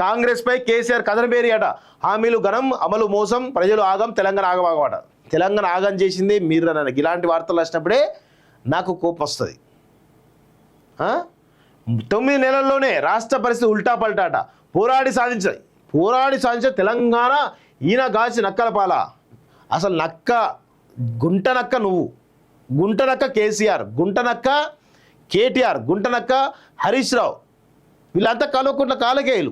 కాంగ్రెస్ పై కేసీఆర్ కథనబేరి అట. హామీలు ఘనం, అమలు మోసం, ప్రజలు ఆగం, తెలంగాణ ఆగమాగమాట. తెలంగాణ ఆగం చేసింది మీరు. నాకు ఇలాంటి వార్తలు వచ్చినప్పుడే నాకు కోపం వస్తుంది. 9 నెలల్లోనే రాష్ట్ర పరిస్థితి ఉల్టా పల్టాట. పోరాడి సాధించే తెలంగాణ ఈయన గాచి నక్కల పాల. అసలు నక్క, గుంట నక్క నువ్వు, గుంట నక్క కేసీఆర్, గుంట నక్క కేటీఆర్, గుంట నక్క హరీష్ రావు, వీళ్ళంతా కల్వకుంట్ల కాలకేయులు.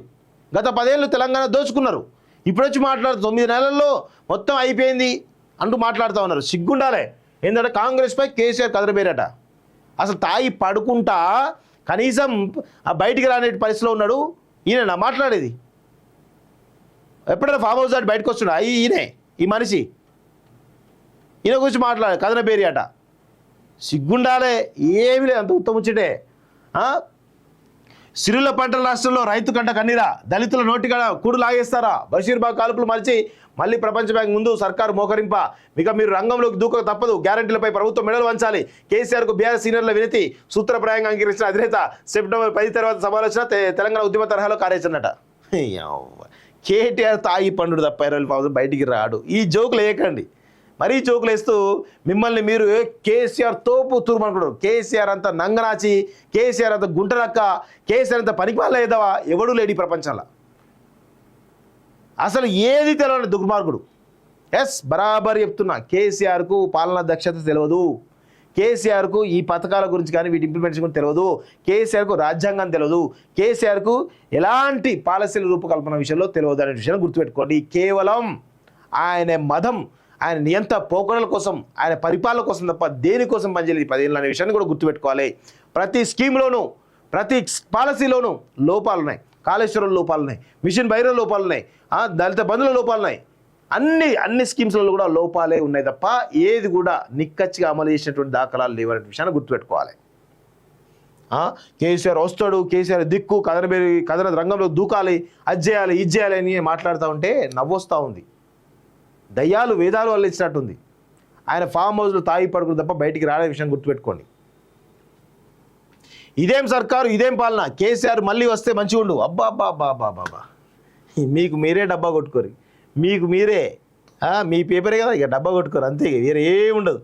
గత 10 ఏళ్ళు తెలంగాణ దోచుకున్నారు. ఇప్పుడు వచ్చి మాట్లాడుతూ 9 నెలల్లో మొత్తం అయిపోయింది అంటూ మాట్లాడుతూ ఉన్నారు. సిగ్గుండాలే. ఏంటంటే కాంగ్రెస్ పై కేసీఆర్ కదలబేరట. అసలు తాయి పడుకుంటా కనీసం ఆ బయటికి రాని పరిస్థితిలో ఉన్నాడు. ఈయన మాట్లాడేది ఎప్పుడైనా ఫామ్ హౌస్ దాటి బయటకు వస్తున్నాడు. ఈయనే ఈ మనిషి, ఈయన గురించి మాట్లాడే కదలబేరి అట. సిగ్గుండాలే. ఏమి లేదు, అంత ఉత్తముచ్చటే. సిరుల పంటల రాష్ట్రంలో రైతు కంట కన్నీరా, దళితుల నోటిగా కూడు లాగేస్తారా, బషీర్బాగ్ కాల్పులు మరిచి మళ్ళీ ప్రపంచ బ్యాంక్ ముందు సర్కారు మోకరింప, ఇక మీరు రంగంలోకి దూక తప్పదు, గ్యారంటీలపై ప్రభుత్వం మెడలు వంచాలి, కేసీఆర్కు బీఆర్ సీనియర్ల వినతి, సూత్రప్రాయంగా అంగీకరించిన అధినేత, సెప్టెంబర్ 10 తర్వాత సమాలోచన, తెలంగాణ ఉద్యమ తరహాలో కార్యాచరణట. కేటీఆర్ తాయి పండు తప్ప 20,000 బయటికి రాడు. ఈ జోకులు వేయకండి, మరీ జోకులు వేస్తూ మిమ్మల్ని మీరు కేసీఆర్ తోపు తూర్మనుకుంటారు. కేసీఆర్ అంత నంగనాచి, కేసీఆర్ అంత గుంటనక్క, కేసీఆర్ అంత పనికిమాల ఏదవా ఎవడూ లేడు ఈ ప్రపంచంలో. అసలు ఏది తెలియని దుర్మార్గుడు. బరాబర్ చెప్తున్నా, కేసీఆర్కు పాలనా దక్షత తెలియదు, కేసీఆర్కు ఈ పథకాల గురించి కానీ వీటి ఇంప్లిమెంటేషన్ గురించి తెలియదు, కేసీఆర్కు రాజ్యాంగం తెలియదు, కేసీఆర్కు ఎలాంటి పాలసీల రూపకల్పన విషయంలో తెలియదు అనే విషయాన్ని గుర్తుపెట్టుకోండి. కేవలం ఆయన మదం, ఆయన నియంత పోకడల కోసం, ఆయన పరిపాలన కోసం తప్ప దేనికోసం పనిచేయలేదు 10 ఏళ్ళు అనే విషయాన్ని కూడా గుర్తుపెట్టుకోవాలి. ప్రతి స్కీమ్లోనూ, ప్రతి పాలసీలోనూ లోపాలు ఉన్నాయి. కాళేశ్వరం లోపాలు ఉన్నాయి, మిషన్ భైరవ లోపాలు ఉన్నాయి, దళిత బంధువుల లోపాలు ఉన్నాయి. అన్ని స్కీమ్స్లలో కూడా లోపాలే ఉన్నాయి తప్ప ఏది కూడా నిక్కచ్చిగా అమలు చేసినటువంటి దాఖలాలు లేవనే విషయాన్ని గుర్తుపెట్టుకోవాలి. కేసీఆర్ వస్తాడు, కేసీఆర్ దిక్కు, కథన రంగంలో దూకాలి, అది చేయాలి, ఇది చేయాలి అని మాట్లాడుతూ ఉంటే నవ్వొస్తూ ఉంది. దయ్యాలు వేదాలు వల్ల ఇచ్చినట్టుంది. ఆయన ఫామ్ హౌస్లో తాగి పడుకుని తప్ప బయటికి రాలే విషయం గుర్తుపెట్టుకోండి. ఇదేం సర్కారు, ఇదేం పాలన, కేసీఆర్ మళ్ళీ వస్తే మంచిగా ఉండు. అబ్బా అబ్బా అబ్బా అబ్బా అబ్బా, మీకు మీరే డబ్బా కొట్టుకోరు, మీకు మీరే మీ పేపరే కదా, ఇక డబ్బా కొట్టుకోరు అంతే, వేరే ఏముండదు.